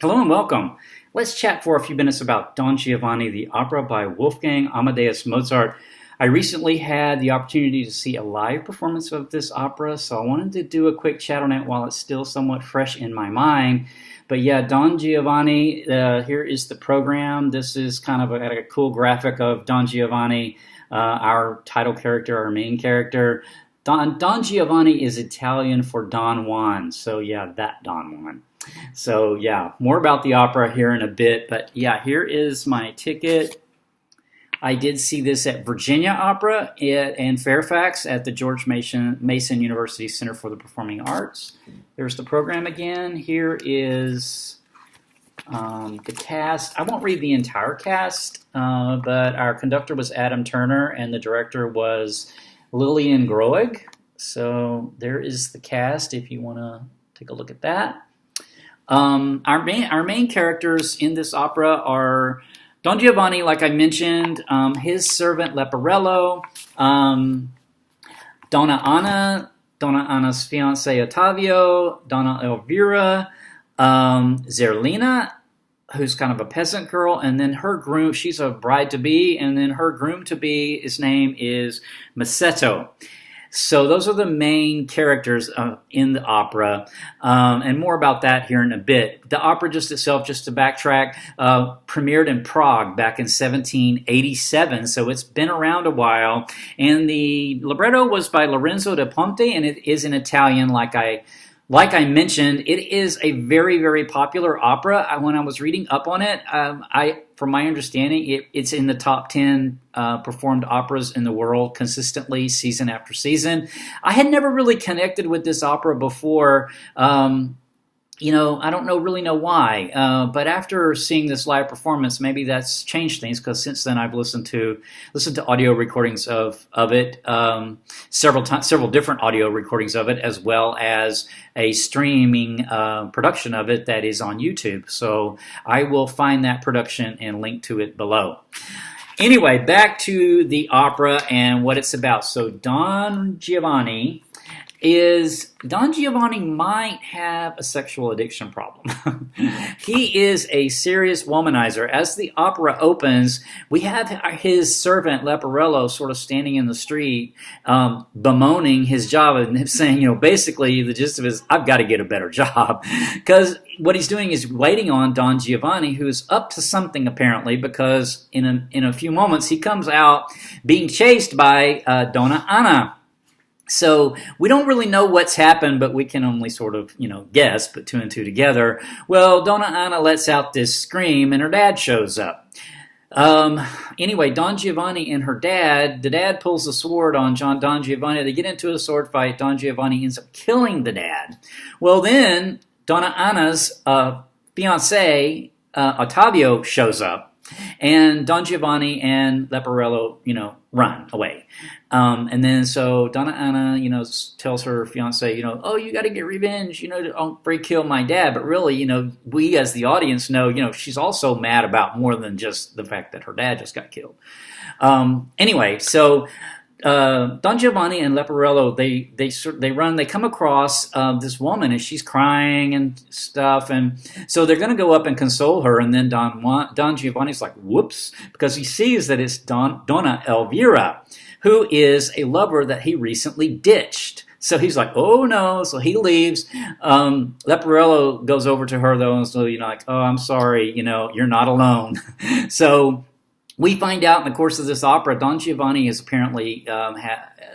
Hello and welcome. Let's chat for a few minutes about Don Giovanni, the opera by Wolfgang Amadeus Mozart. I recently had the opportunity to see a live performance of this opera, so I wanted to do a quick chat on it while it's still somewhat fresh in my mind. But yeah, Don Giovanni, here is the program. This is kind of a cool graphic of Don Giovanni, our title character, our main character. Don Giovanni is Italian for Don Juan, so yeah, that Don Juan. So yeah, more about the opera here in a bit, but yeah, here is my ticket. I did see this at Virginia Opera and Fairfax at the George Mason University Center for the Performing Arts. There's the program again. Here is the cast. I won't read the entire cast, but our conductor was Adam Turner and the director was Lillian Groeg. So there is the cast if you want to take a look at that. Our main characters in this opera are Don Giovanni, like I mentioned, his servant Leporello, Donna Anna's fiance Ottavio, Donna Elvira, Zerlina, who's kind of a peasant girl, and then her groom, she's a bride-to-be, and then her groom-to-be, his name is Masetto. So those are the main characters in the opera, and more about that here in a bit. The opera just itself, just to backtrack, premiered in Prague back in 1787, so it's been around a while. And the libretto was by Lorenzo De Ponte, and it is in Italian, like I mentioned. It is a very, very popular opera. When I was reading up on it, from my understanding, it's in the top 10 performed operas in the world consistently, season after season. I had never really connected with this opera before. I don't really know why, but after seeing this live performance, maybe that's changed things, because since then I've listened to audio recordings of it, several different audio recordings of it, as well as a streaming production of it that is on YouTube. So I will find that production and link to it below. Anyway, back to the opera and what it's about. So Don Giovanni might have a sexual addiction problem. He is a serious womanizer. As the opera opens, we have his servant Leporello sort of standing in the street, bemoaning his job and saying, basically the gist of it is, I've got to get a better job. Because what he's doing is waiting on Don Giovanni, who's up to something apparently, because in a few moments he comes out being chased by Donna Anna. So we don't really know what's happened, but we can only sort of, guess, put two and two together. Well, Donna Anna lets out this scream, and her dad shows up. Anyway, Don Giovanni and the dad pulls the sword on Don Giovanni. They get into a sword fight. Don Giovanni ends up killing the dad. Well, then Donna Anna's fiancé, Ottavio, shows up. And Don Giovanni and Leporello, run away. And then so Donna Anna, tells her fiance, oh, you got to get revenge, don't kill my dad. But really, we as the audience know, she's also mad about more than just the fact that her dad just got killed. Anyway, so Don Giovanni and Leporello, they come across this woman, and she's crying and stuff, and so they're going to go up and console her, and then Don Giovanni's like, whoops, because he sees that it's Donna Elvira, who is a lover that he recently ditched. So he's like, oh no, so he leaves. Leporello goes over to her though, and so like, oh, I'm sorry, you're not alone. So we find out in the course of this opera, Don Giovanni has apparently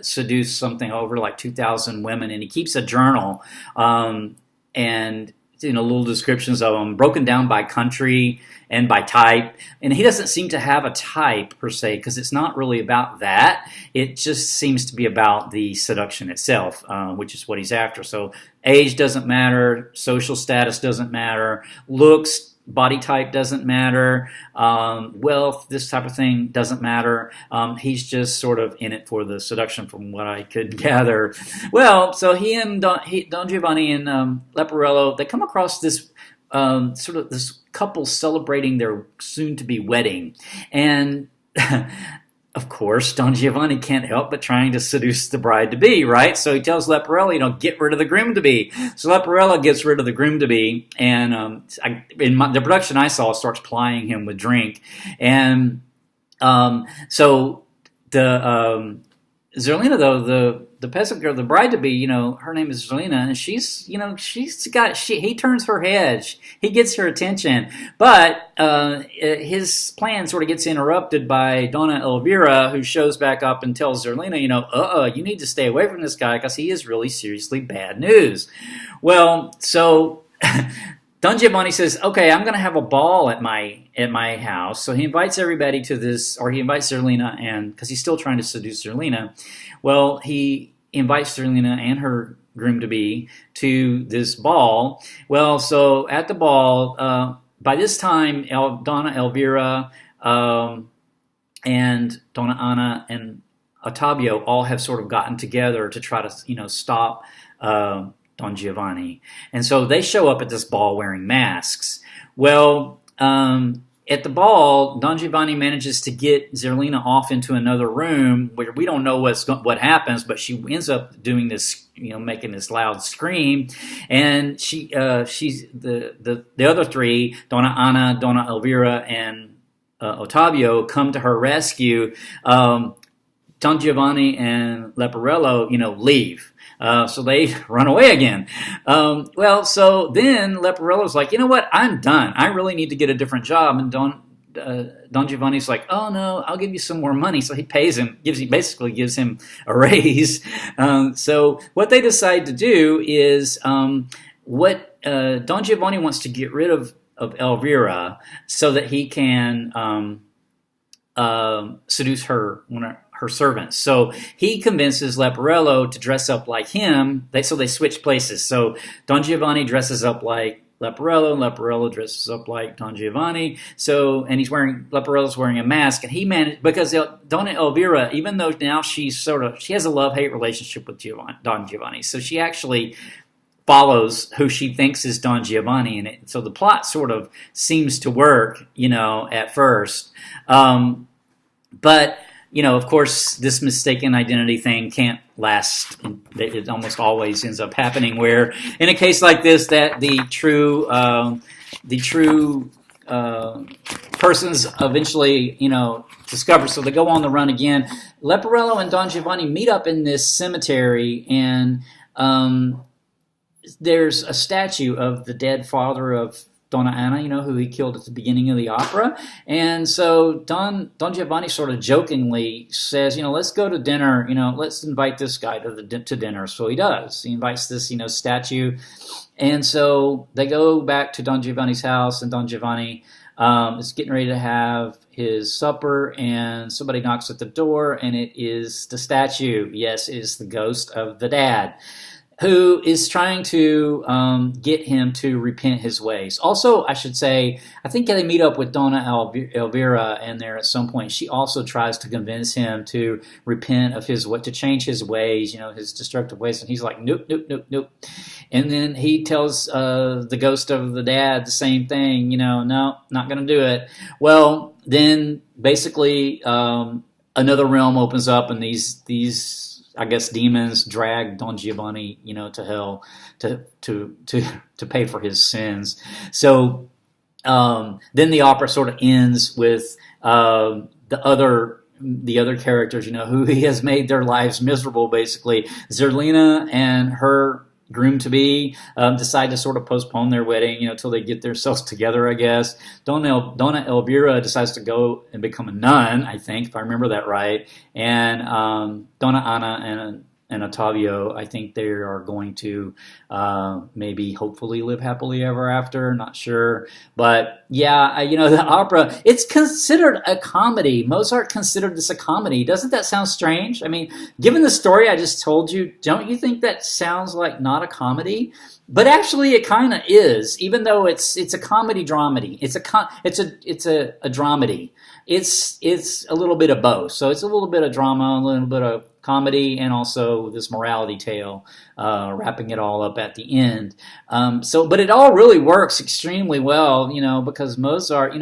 seduced something over like 2,000 women, and he keeps a journal and little descriptions of them, broken down by country and by type. And he doesn't seem to have a type per se, because it's not really about that. It just seems to be about the seduction itself, which is what he's after. So age doesn't matter, social status doesn't matter, looks, body type doesn't matter, wealth, this type of thing doesn't matter. He's just sort of in it for the seduction, from what I could gather. Well, so he and Don Giovanni and Leporello, they come across this sort of this couple celebrating their soon-to-be wedding, and of course, Don Giovanni can't help but trying to seduce the bride-to-be, right? So he tells Leporello, get rid of the groom-to-be. So Leporello gets rid of the groom-to-be, and the production I saw starts plying him with drink. And so the Zerlina, though, the peasant girl, the bride-to-be, her name is Zerlina, and he turns her head. He gets her attention. But his plan sort of gets interrupted by Donna Elvira, who shows back up and tells Zerlina, you need to stay away from this guy because he is really seriously bad news. Well, so Don Giovanni says, okay, I'm going to have a ball at my house. So he invites everybody to this, or he invites Zerlina, and because he's still trying to seduce Zerlina. Well, he invites Zerlina and her groom-to-be to this ball. Well, so at the ball, by this time, Donna Elvira and Donna Anna and Ottavio all have sort of gotten together to try to, stop Don Giovanni. And so they show up at this ball wearing masks. Well, at the ball, Don Giovanni manages to get Zerlina off into another room where we don't know what happens, but she ends up doing this, making this loud scream. And she's the other three, Donna Anna, Donna Elvira, and Ottavio, come to her rescue. Don Giovanni and Leporello, leave. So they run away again. So then Leporello's like, you know what? I'm done. I really need to get a different job. And Don Giovanni's like, oh no, I'll give you some more money. So he pays him, basically gives him a raise. So what they decide to do is Don Giovanni wants to get rid of Elvira so that he can seduce her servants. So he convinces Leporello to dress up like him. So they switch places. So Don Giovanni dresses up like Leporello, and Leporello dresses up like Don Giovanni. So, and Leporello's wearing a mask, and he managed, because Donna Elvira, even though now she has a love-hate relationship with Don Giovanni. So she actually follows who she thinks is Don Giovanni, and so the plot sort of seems to work, at first. But of course, this mistaken identity thing can't last. It almost always ends up happening where, in a case like this, that the true persons eventually, discover. So they go on the run again. Leporello and Don Giovanni meet up in this cemetery, and there's a statue of the dead father of Donna Anna, who he killed at the beginning of the opera. And so Don Giovanni sort of jokingly says, let's go to dinner, let's invite this guy to dinner. So he does. He invites this, statue. And so they go back to Don Giovanni's house, and Don Giovanni is getting ready to have his supper, and somebody knocks at the door, and it is the statue. Yes, it is the ghost of the dad, who is trying to get him to repent his ways. Also, I should say, I think they meet up with Donna Elvira, and there at some point, she also tries to convince him to repent of to change his ways, his destructive ways. And he's like, nope, nope, nope, nope. And then he tells the ghost of the dad the same thing, no, not going to do it. Well, then basically another realm opens up, and these I guess demons drag Don Giovanni, to hell to pay for his sins. So then the opera sort of ends with the other characters, who he has made their lives miserable. Basically, Zerlina and her groom-to-be decide to sort of postpone their wedding, till they get themselves together, I guess. Donna Elvira decides to go and become a nun, I think, if I remember that right. And Donna Anna and Ottavio, I think they are going to maybe hopefully live happily ever after, not sure. But yeah, the opera, it's considered a comedy. Mozart considered this a comedy. Doesn't that sound strange? I mean, given the story I just told you, don't you think that sounds like not a comedy? But actually, it kind of is, even though it's a comedy dramedy. It's a dramedy. It's a little bit of both. So it's a little bit of drama, a little bit of comedy, and also this morality tale, wrapping it all up at the end. But it all really works extremely well, because Mozart,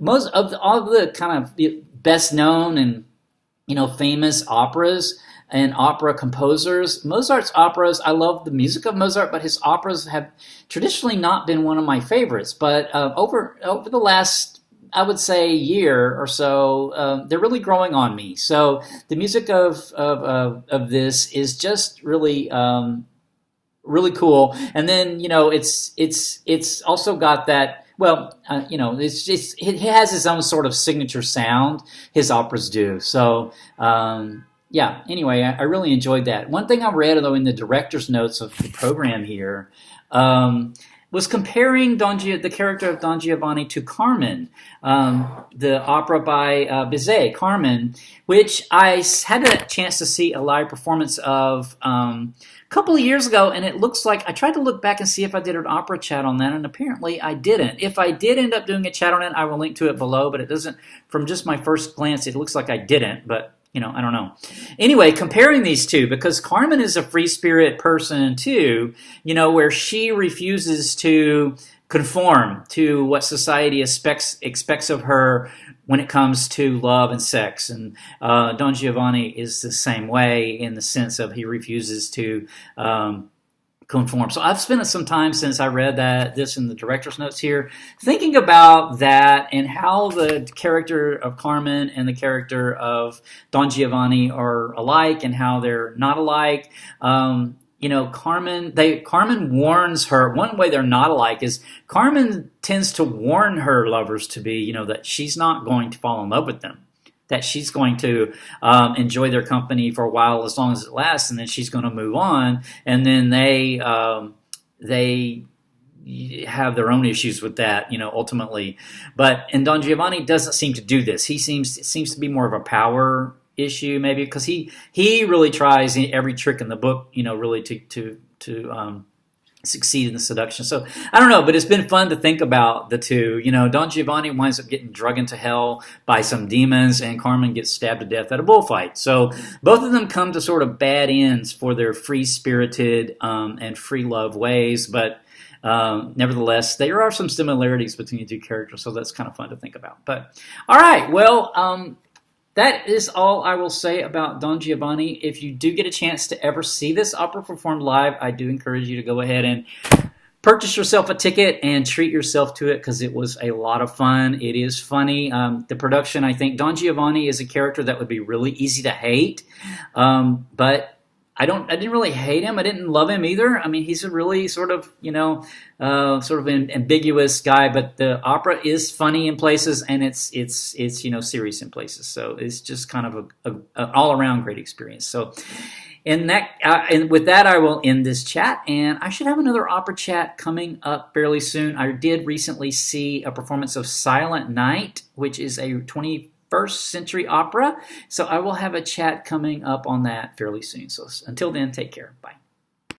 most of all the kind of best known and famous operas and opera composers. Mozart's operas, I love the music of Mozart, but his operas have traditionally not been one of my favorites. But over the last, I would say, year or so, they're really growing on me. So the music of this is just really really cool. And then it's also got that. Well, it has its own sort of signature sound. His operas do. So. Yeah, anyway, I really enjoyed that. One thing I read, though, in the director's notes of the program here was comparing the character of Don Giovanni to Carmen, the opera by Bizet, Carmen, which I had a chance to see a live performance of a couple of years ago, and it looks like I tried to look back and see if I did an opera chat on that, and apparently I didn't. If I did end up doing a chat on it, I will link to it below, but it doesn't, from just my first glance, it looks like I didn't, but I don't know. Anyway, comparing these two, because Carmen is a free spirit person too, where she refuses to conform to what society expects of her when it comes to love and sex. And Don Giovanni is the same way, in the sense of he refuses to conform. So I've spent some time since I read this in the director's notes here, thinking about that and how the character of Carmen and the character of Don Giovanni are alike and how they're not alike. Carmen warns her. One way they're not alike is Carmen tends to warn her lovers to be, that she's not going to fall in love with them, that she's going to enjoy their company for a while, as long as it lasts, and then she's going to move on, and then they have their own issues with that, ultimately. And Don Giovanni doesn't seem to do this. It seems to be more of a power issue, maybe, because he really tries every trick in the book, really to succeed in the seduction. So I don't know, but it's been fun to think about the two. Don Giovanni winds up getting drug into hell by some demons, and Carmen gets stabbed to death at a bullfight. So both of them come to sort of bad ends for their free-spirited and free love ways, but nevertheless, there are some similarities between the two characters, so that's kind of fun to think about. But all right, well, that is all I will say about Don Giovanni. If you do get a chance to ever see this opera performed live, I do encourage you to go ahead and purchase yourself a ticket and treat yourself to it, because it was a lot of fun. It is funny. The production, I think, Don Giovanni is a character that would be really easy to hate, but I didn't really hate him. I didn't love him either. I mean, he's a really sort of an ambiguous guy, but the opera is funny in places, and it's serious in places. So it's just kind of an all-around great experience. So and with that, I will end this chat, and I should have another opera chat coming up fairly soon. I did recently see a performance of Silent Night, which is a 21st century opera. So I will have a chat coming up on that fairly soon. So until then, take care. Bye.